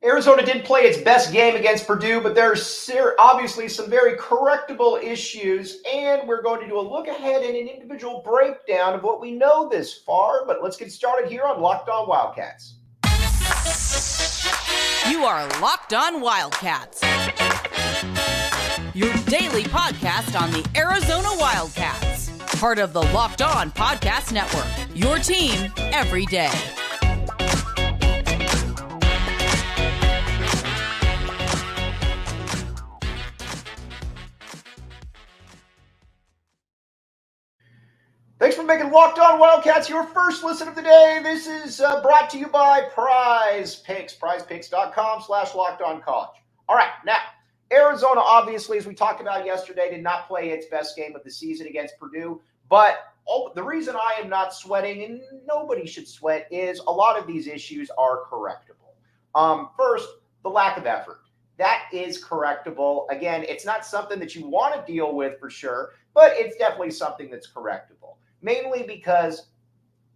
Arizona did play its best game against Purdue, but there's obviously some very correctable issues, and we're going to do a look ahead and an individual breakdown of what we know this far. But let's get started here on Locked On Wildcats. You are Locked On Wildcats, your daily podcast on the Arizona Wildcats, part of the Locked On Podcast Network, your team every day. Thanks for making Locked On Wildcats your first listen of the day. This is brought to you by PrizePicks, prizepicks.com/LockedOnCollege. All right, now, Arizona, obviously, as we talked about yesterday, did not play its best game of the season against Purdue. But the reason I am not sweating, and nobody should sweat, is a lot of these issues are correctable. First, the lack of effort. That is correctable. Again, it's not something that you want to deal with for sure, but it's definitely something that's correctable. Mainly because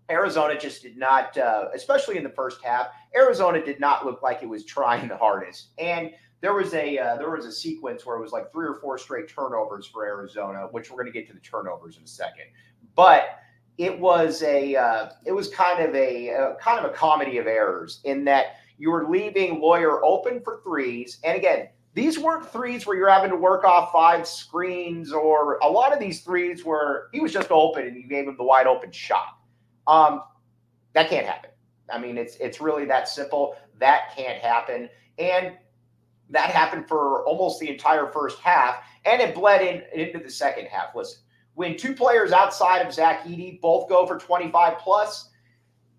Arizona just did not, especially in the first half, Arizona did not look like it was trying the hardest. And there was a sequence where it was like 3 or 4 straight turnovers for Arizona, which we're going to get to the turnovers in a second. But it was kind of a comedy of errors in that you were leaving Lawyer open for threes, and again, these weren't threes where you're having to work off 5 screens, or a lot of these threes where he was just open and you gave him the wide open shot. That can't happen. I mean, it's really that simple. That can't happen. And that happened for almost the entire first half, and it bled into the second half. Listen, when 2 players outside of Zach Edey both go for 25 plus,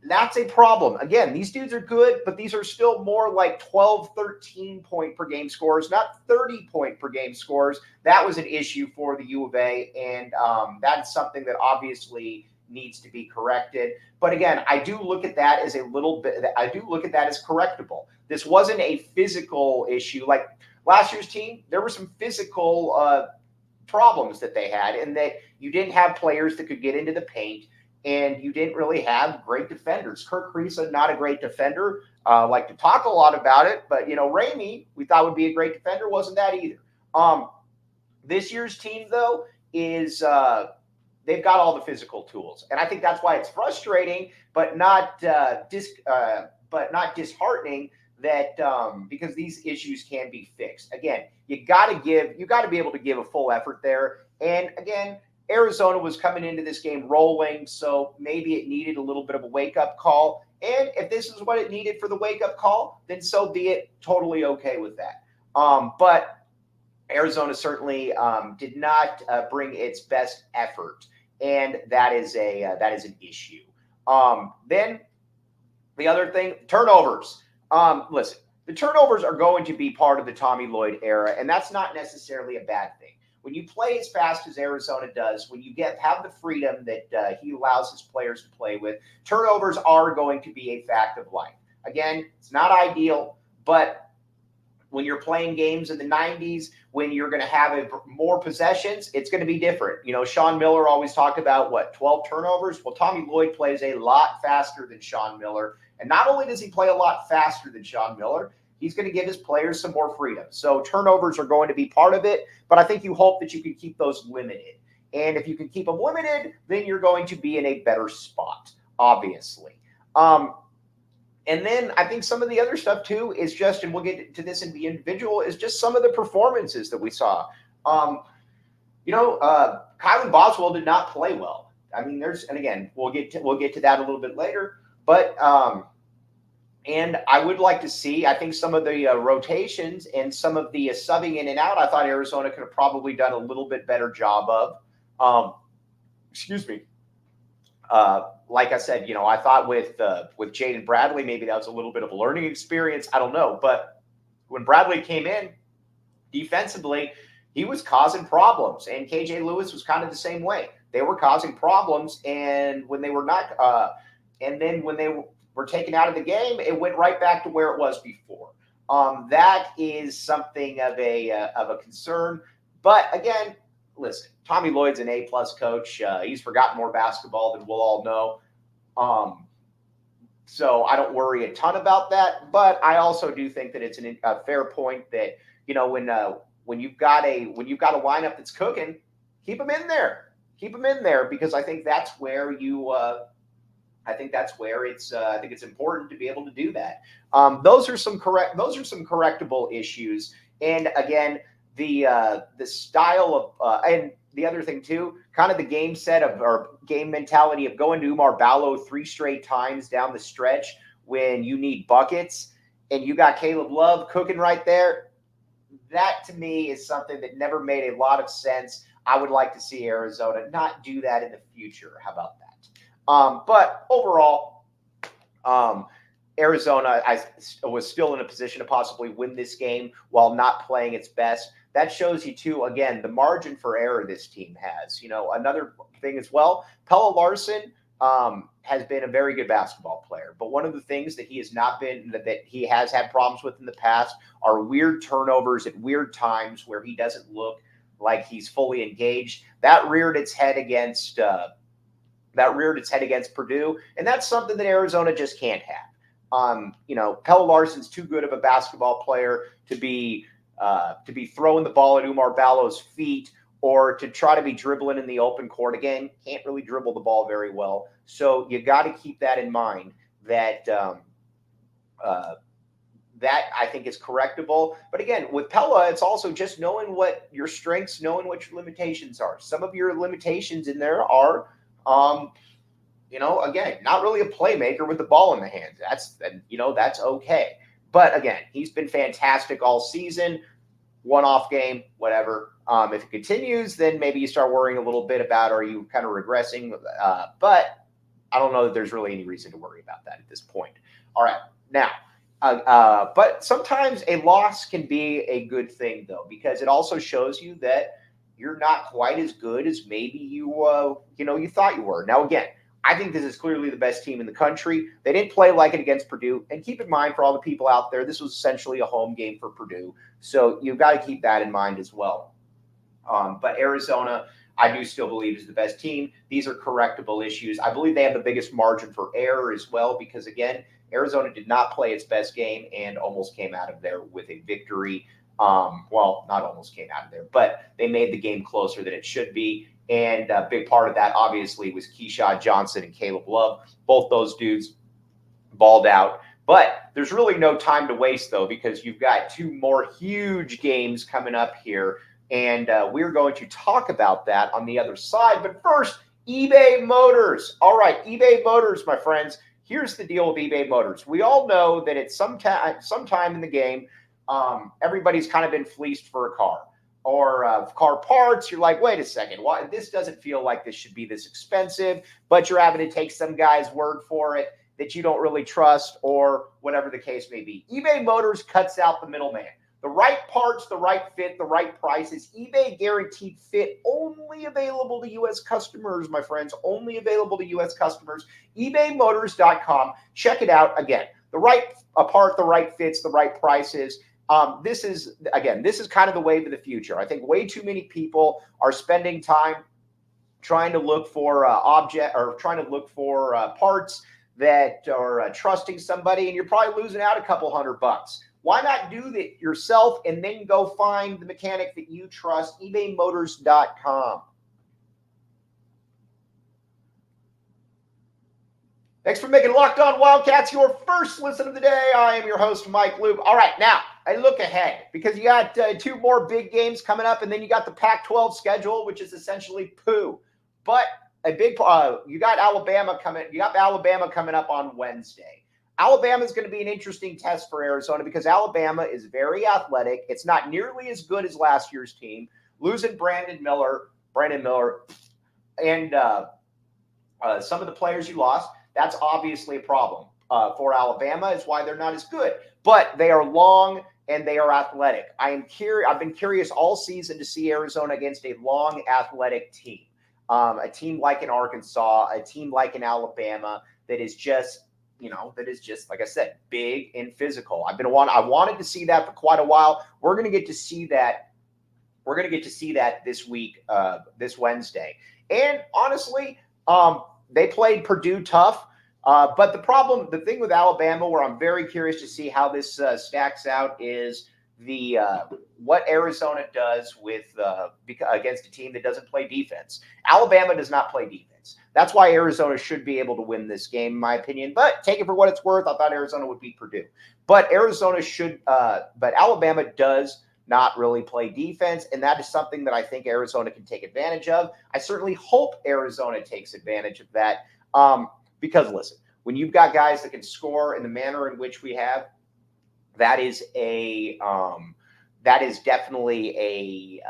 that's a problem. Again, these dudes are good, but these are still more like 12, 13 point per game scores, not 30 point per game scores. That was an issue for the U of A, and that's something that obviously needs to be corrected. But again, I do look at that as correctable. This wasn't a physical issue. Like last year's team, there were some physical problems that they had, and that you didn't have players that could get into the paint. And you didn't really have great defenders. Kirk Kriisa, not a great defender. Like to talk a lot about it, but Ramey, we thought would be a great defender, wasn't that either. This year's team, though, is they've got all the physical tools, and I think that's why it's frustrating, but not disheartening. That because these issues can be fixed. Again, you got to be able to give a full effort there, and again, Arizona was coming into this game rolling, so maybe it needed a little bit of a wake-up call. And if this is what it needed for the wake-up call, then so be it. Totally okay with that. But Arizona certainly did not bring its best effort, and that is an issue. Then the other thing, turnovers. Listen, the turnovers are going to be part of the Tommy Lloyd era, and that's not necessarily a bad thing. When you play as fast as Arizona does, when you have the freedom that he allows his players to play with, turnovers are going to be a fact of life. Again, it's not ideal, but when you're playing games in the 90s, when you're going to have more possessions, it's going to be different. Sean Miller always talked about, 12 turnovers? Well, Tommy Lloyd plays a lot faster than Sean Miller. And not only does he play a lot faster than Sean Miller, he's going to give his players some more freedom. So turnovers are going to be part of it, but I think you hope that you can keep those limited. And if you can keep them limited, then you're going to be in a better spot, obviously. And then I think some of the other stuff too is just, and we'll get to this in the individual, is just some of the performances that we saw. Kylan Boswell did not play well. I mean, and again, we'll get to that a little bit later, but and I would like to see, I think, some of the rotations and some of the subbing in and out, I thought Arizona could have probably done a little bit better job of. Like I said, I thought with Jaden Bradley, maybe that was a little bit of a learning experience. I don't know. But when Bradley came in defensively, he was causing problems. And KJ Lewis was kind of the same way. They were causing problems. And when they were not and then when they were taken out of the game, it went right back to where it was before. That is something of a concern. But again, listen, Tommy Lloyd's an A-plus coach. He's forgotten more basketball than we'll all know. So I don't worry a ton about that. But I also do think that it's a fair point that, when you've got a lineup that's cooking, keep them in there. Keep them in there, because I think that's where I think it's important to be able to do that. Those are some correctable issues. And again, the style of and the other thing too, kind of the game mentality of going to Oumar Ballo 3 straight times down the stretch when you need buckets, and you got Caleb Love cooking right there. That to me is something that never made a lot of sense. I would like to see Arizona not do that in the future. How about that? But overall, Arizona was still in a position to possibly win this game while not playing its best. That shows you, too, again, the margin for error this team has. Another thing as well, Pelle Larsson has been a very good basketball player. But one of the things that he has not been, that he has had problems with in the past, are weird turnovers at weird times where he doesn't look like he's fully engaged. That reared its head against Purdue, and that's something that Arizona just can't have. Pelle Larsson's too good of a basketball player to be throwing the ball at Oumar Ballo's feet, or to try to be dribbling in the open court. Again, can't really dribble the ball very well. So you got to keep that in mind, that that I think is correctable. But again, with Pelle, it's also just knowing what your strengths, knowing what your limitations are. Some of your limitations in there are, again, not really a playmaker with the ball in the hands. That's okay. But again, he's been fantastic all season. One-off game, whatever. If it continues, then maybe you start worrying a little bit about, are you kind of regressing? But I don't know that there's really any reason to worry about that at this point. All right. Now, but sometimes a loss can be a good thing, though, because it also shows you that you're not quite as good as maybe you thought you were. Now, again, I think this is clearly the best team in the country. They didn't play like it against Purdue. And keep in mind, for all the people out there, this was essentially a home game for Purdue. So you've got to keep that in mind as well. But Arizona, I do still believe, is the best team. These are correctable issues. I believe they have the biggest margin for error as well, because, again, Arizona did not play its best game and almost came out of there with a victory. Well, not almost came out of there, but they made the game closer than it should be. And a big part of that, obviously, was Keyshawn Johnson and Caleb Love. Both those dudes balled out. But there's really no time to waste, though, because you've got 2 more huge games coming up here. And we're going to talk about that on the other side. But first, eBay Motors. All right, eBay Motors, my friends. Here's the deal with eBay Motors. We all know that at sometime in the game, everybody's kind of been fleeced for a car. Or car parts. You're like, wait a second, why? This doesn't feel like this should be this expensive, but you're having to take some guy's word for it that you don't really trust, or whatever the case may be. eBay Motors cuts out the middleman. The right parts, the right fit, the right prices. eBay Guaranteed Fit, only available to U.S. customers, my friends. Only available to U.S. customers. ebaymotors.com. Check it out. Again, the right part, the right fits, the right prices. This is kind of the wave of the future. I think way too many people are spending time trying to look for parts that are trusting somebody, and you're probably losing out a couple $100. Why not do that yourself and then go find the mechanic that you trust? ebaymotors.com. Thanks for making Locked On Wildcats your first listen of the day. I am your host, Mike Loop. All right, now I look ahead, because you got 2 more big games coming up, and then you got the Pac-12 schedule, which is essentially poo. But a big you got Alabama coming. You got Alabama coming up on Wednesday. Alabama is going to be an interesting test for Arizona, because Alabama is very athletic. It's not nearly as good as last year's team. Losing Brandon Miller, and some of the players you lost. That's obviously a problem for Alabama. It's why they're not as good. But they are long and they are athletic. I've been curious all season to see Arizona against a long, athletic team. A team like in Arkansas, a team like in Alabama that is just, like I said, big and physical. I wanted to see that for quite a while. We're going to get to see that. We're going to get to see that this week, this Wednesday. And honestly, they played Purdue tough. But the thing with Alabama, where I'm very curious to see how this stacks out, is the what Arizona does with against a team that doesn't play defense. Alabama does not play defense. That's why Arizona should be able to win this game, in my opinion. But take it for what it's worth. I thought Arizona would beat Purdue, but but Alabama does not really play defense, and that is something that I think Arizona can take advantage of. I certainly hope Arizona takes advantage of that. Because listen, when you've got guys that can score in the manner in which we have, that is definitely a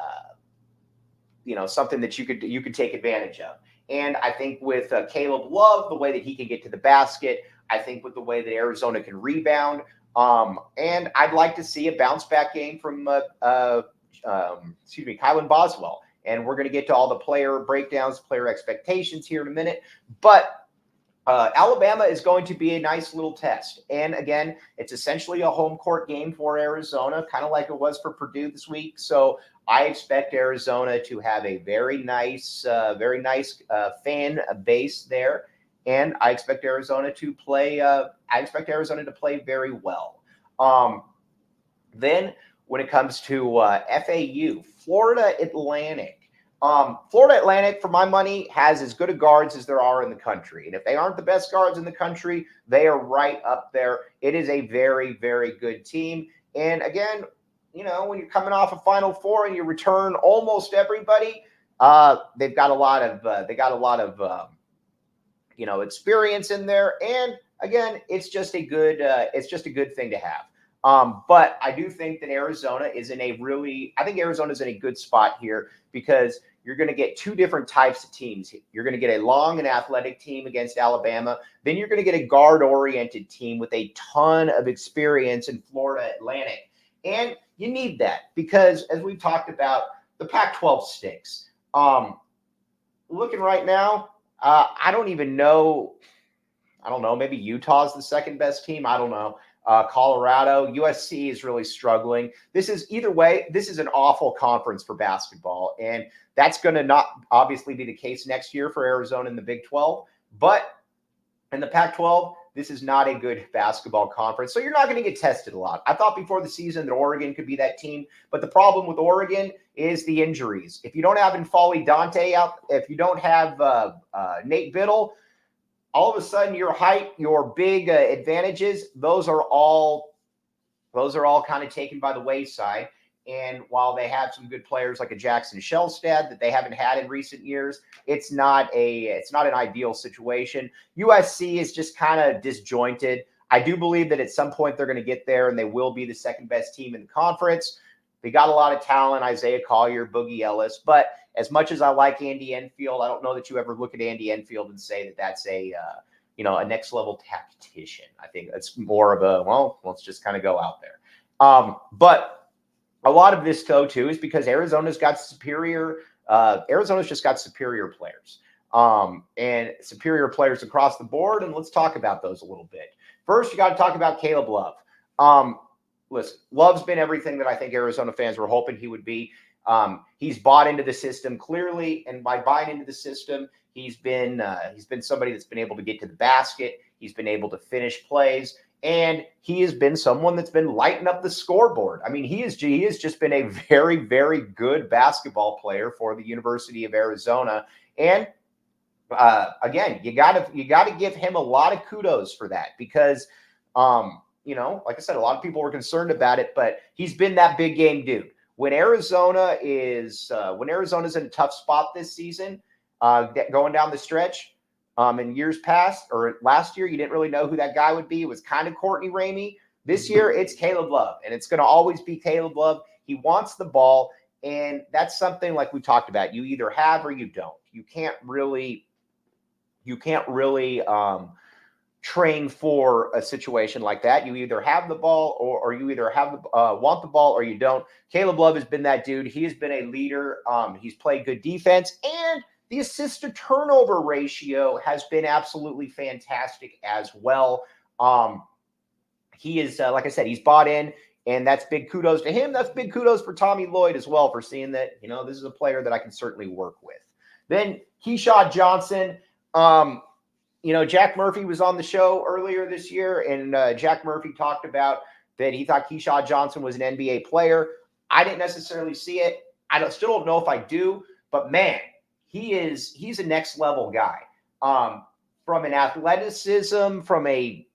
something that you could take advantage of. And I think with Caleb Love, the way that he can get to the basket, I think with the way that Arizona can rebound, and I'd like to see a bounce back game from Kylan Boswell. And we're going to get to all the player breakdowns, player expectations here in a minute, but Alabama is going to be a nice little test. And again, it's essentially a home court game for Arizona, kind of like it was for Purdue this week. So I expect Arizona to have a very nice fan base there. And I expect Arizona to play very well. Then when it comes to FAU, Florida Atlantic. Florida Atlantic, for my money, has as good a guards as there are in the country. And if they aren't the best guards in the country, they are right up there. It is a very, very good team. And again, when you're coming off a Final Four and you return almost everybody, they've got a lot of experience in there. And again, it's just a good thing to have. But I do think that Arizona is in a good spot here, because you're going to get two different types of teams. You're going to get a long and athletic team against Alabama. Then you're going to get a guard-oriented team with a ton of experience in Florida Atlantic. And you need that because, as we've talked about, the Pac-12 stinks. Looking right now, I don't know. Maybe Utah's the second best team. I don't know. Colorado, USC is really struggling. This is an awful conference for basketball. And that's going to not obviously be the case next year for Arizona in the Big 12. But in the Pac-12, this is not a good basketball conference. So you're not going to get tested a lot. I thought before the season that Oregon could be that team. But the problem with Oregon is the injuries. If you don't have N'Faly Dante out, if you don't have Nate Biddle, all of a sudden your height, your big advantages, those are all kind of taken by the wayside. And while they have some good players like a Jackson Shellstad that they haven't had in recent years, it's not an ideal situation. USC is just kind of disjointed. I do believe that at some point they're going to get there and they will be the second best team in the conference. They got a lot of talent, Isaiah Collier, Boogie Ellis, but as much as I like Andy Enfield, I don't know that you ever look at Andy Enfield and say that that's a next level tactician. I think it's more of let's just kind of go out there. But a lot of this though too is because Arizona's just got superior players, and superior players across the board. And let's talk about those a little bit. First, you got to talk about Caleb Love. Listen, Love's been everything that I think Arizona fans were hoping he would be. He's bought into the system clearly, and by buying into the system, he's been somebody that's been able to get to the basket. He's been able to finish plays, and he has been someone that's been lighting up the scoreboard. I mean, he has just been a very, very good basketball player for the University of Arizona. And again, you got to give him a lot of kudos for that because, like I said, a lot of people were concerned about it, but he's been that big game dude. When Arizona's in a tough spot this season, going down the stretch, in years past or last year, you didn't really know who that guy would be. It was kind of Courtney Ramey. This year, it's Caleb Love, and it's going to always be Caleb Love. He wants the ball, and that's something like we talked about. You either have or you don't. You can't really train for a situation like that. You either have the ball or you either want the ball or you don't. Caleb Love has been that dude. He has been a leader. He's played good defense, and the assist to turnover ratio has been absolutely fantastic as well. He is, like I said, he's bought in, and that's big kudos to him. That's big kudos for Tommy Lloyd as well for seeing that, this is a player that I can certainly work with. Then Keyshawn Johnson, Jack Murphy was on the show earlier this year, and Jack Murphy talked about that he thought Keyshawn Johnson was an NBA player. I didn't necessarily see it. Still don't know if I do, but man, he's a next level guy. From an athleticism, from a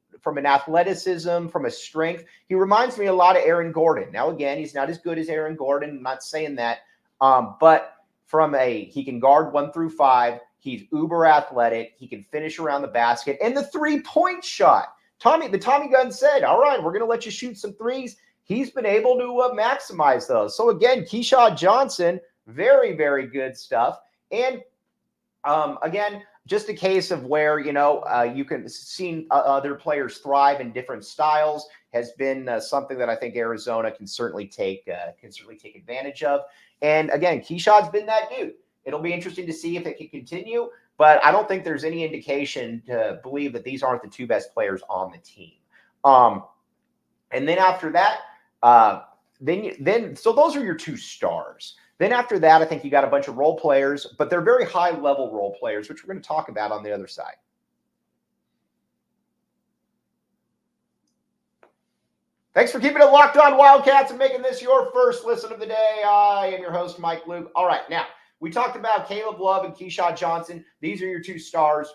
strength, he reminds me a lot of Aaron Gordon. Now, again, he's not as good as Aaron Gordon. I'm not saying that, but he can guard 1 through 5. He's uber athletic. He can finish around the basket, and the 3-point shot. The Tommy Gunn said, "All right, we're going to let you shoot some threes." He's been able to maximize those. So again, Keyshawn Johnson, very, very good stuff. And again, just a case of where, you can see other players thrive in different styles has been something that I think Arizona can certainly take advantage of. And again, Keyshawn's been that dude. It'll be interesting to see if it can continue, but I don't think there's any indication to believe that these aren't the 2 best players on the team. And then after that, so those are your 2 stars. Then after that, I think you got a bunch of role players, but they're very high level role players, which we're going to talk about on the other side. Thanks for keeping it locked on Wildcats and making this your first listen of the day. I am your host, Mike Luke. All right, now we talked about Caleb Love and Keyshawn Johnson. These are your 2 stars.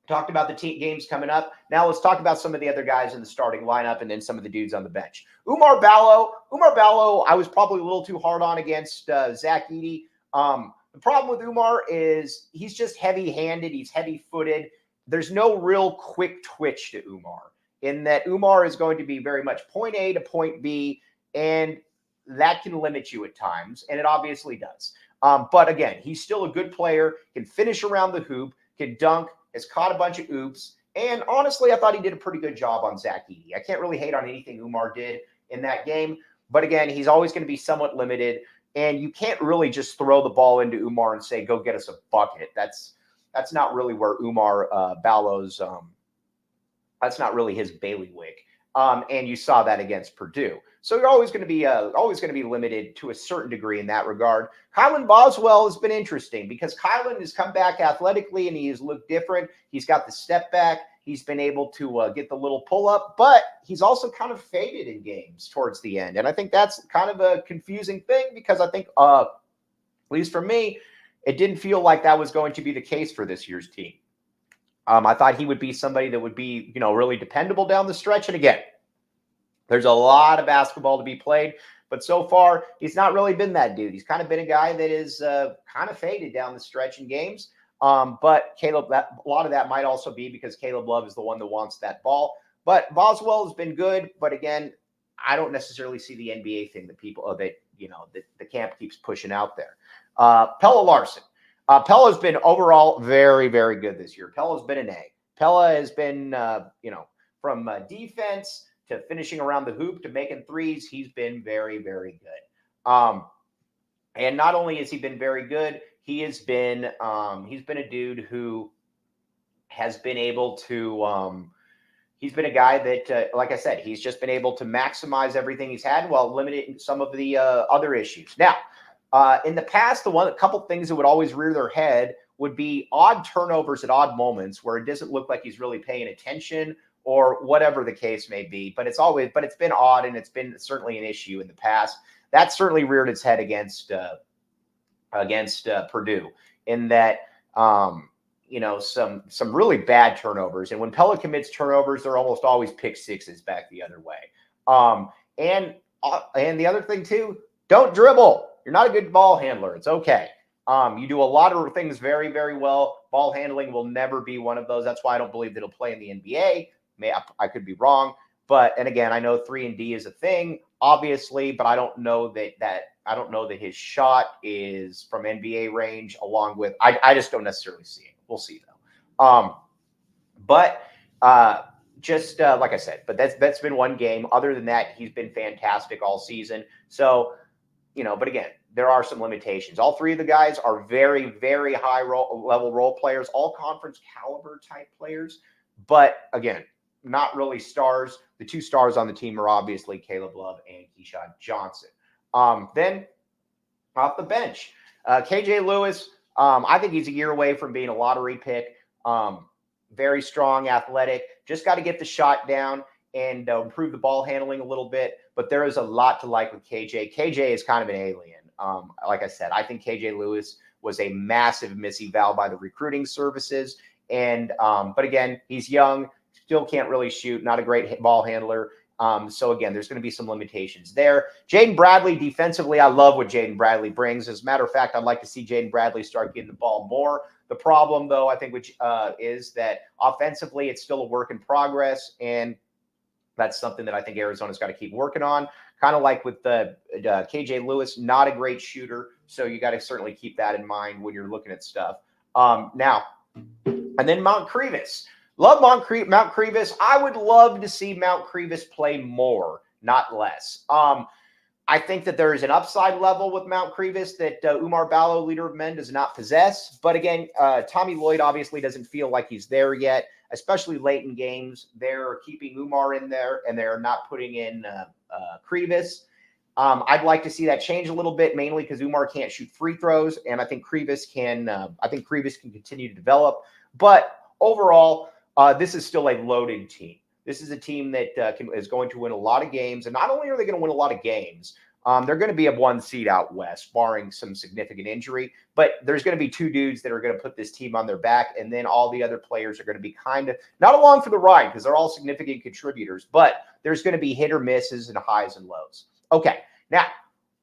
Talked about the team games coming up. Now let's talk about some of the other guys in the starting lineup and then some of the dudes on the bench. Oumar Ballo, I was probably a little too hard on against Zach Edey. The problem with Oumar is he's just heavy-handed. He's heavy-footed. There's no real quick twitch to Oumar, in that Oumar is going to be very much point A to point B, and that can limit you at times, and it obviously does. But again, he's still a good player, can finish around the hoop, can dunk, has caught a bunch of oops. And honestly, I thought he did a pretty good job on Zach Edey. I can't really hate on anything Oumar did in that game. But again, he's always going to be somewhat limited. And you can't really just throw the ball into Oumar and say, go get us a bucket. That's not really where Oumar Ballo's that's not really his bailiwick. And you saw that against Purdue. So you're always going to be limited to a certain degree in that regard. Kylan Boswell has been interesting because Kylan has come back athletically and he has looked different. He's got the step back. He's been able to get the little pull up, but he's also kind of faded in games towards the end. And I think that's kind of a confusing thing because I think, at least for me, it didn't feel like that was going to be the case for this year's team. I thought he would be somebody that would be, really dependable down the stretch. And again, there's a lot of basketball to be played, but so far he's not really been that dude. He's kind of been a guy that is kind of faded down the stretch in games. But Caleb, a lot of that might also be because Caleb Love is the one that wants that ball. But Boswell has been good. But again, I don't necessarily see the NBA thing that the camp keeps pushing out there. Pelle Larsson. Pelle has been overall very, very good this year. Pelle has been an A. Pelle has been, from defense to finishing around the hoop to making threes, he's been very, very good. And not only has he been very good, he's been a dude who has been able to, he's been a guy that, like I said, he's just been able to maximize everything he's had while limiting some of the other issues. Now, in the past, a couple things that would always rear their head would be odd turnovers at odd moments where it doesn't look like he's really paying attention or whatever the case may be. But it's been odd, and it's been certainly an issue in the past. That certainly reared its head against Purdue in that, some really bad turnovers. And when Pelle commits turnovers, they're almost always pick sixes back the other way. And the other thing too, don't dribble. You're not a good ball handler. It's okay. You do a lot of things very, very well. Ball handling will never be one of those. That's why I don't believe that he'll play in the NBA. I could be wrong. And again, I know 3-and-D is a thing, obviously, but I don't know that his shot is from NBA range along with, I just don't necessarily see it. We'll see though. Like I said, but that's been one game. Other than that, he's been fantastic all season. So, but again, there are some limitations. All three of the guys are very, very high level role players, all conference caliber type players. But again, not really stars. The 2 stars on the team are obviously Caleb Love and Keyshawn Johnson. Then off the bench, KJ Lewis, I think he's a year away from being a lottery pick. very strong, athletic. Just got to get the shot down and improve the ball handling a little bit. But there is a lot to like with KJ. KJ is kind of an alien. Like I said, I think KJ Lewis was a massive miseval by the recruiting services. And but again, he's young, still can't really shoot, not a great ball handler. So again, there's going to be some limitations there. Jaden Bradley, defensively, I love what Jaden Bradley brings. As a matter of fact, I'd like to see Jaden Bradley start getting the ball more. The problem, though, I think, which is that offensively, it's still a work in progress, and that's something that I think Arizona's got to keep working on. Kind of like with the KJ Lewis, not a great shooter, so you got to certainly keep that in mind when you're looking at stuff. Now, and then Mount Crevis. Love Mount Crevis. I would love to see Mount Crevis play more, not less. I think that there is an upside level with Mount Crevis that Oumar Ballo, leader of men, does not possess. But again, Tommy Lloyd obviously doesn't feel like he's there yet, especially late in games. They're keeping Oumar in there, and they're not putting in Crevis. I'd like to see that change a little bit, mainly because Oumar can't shoot free throws, and I think Crevis can. Crevis can continue to develop. But overall, this is still a loaded team. This is a team that is going to win a lot of games. And not only are they going to win a lot of games, they're going to be a 1 seed out west, barring some significant injury. But there's going to be 2 dudes that are going to put this team on their back. And then all the other players are going to be kind of not along for the ride because they're all significant contributors. But there's going to be hit or misses and highs and lows. Okay, now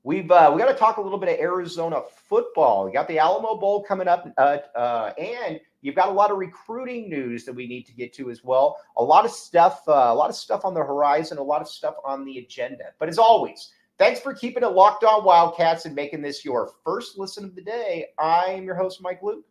we got to talk a little bit of Arizona football. We got the Alamo Bowl coming up, and you've got a lot of recruiting news that we need to get to as well. A lot of stuff on the horizon, a lot of stuff on the agenda. But as always, thanks for keeping it locked on Wildcats and making this your first listen of the day. I'm your host, Mike Luke.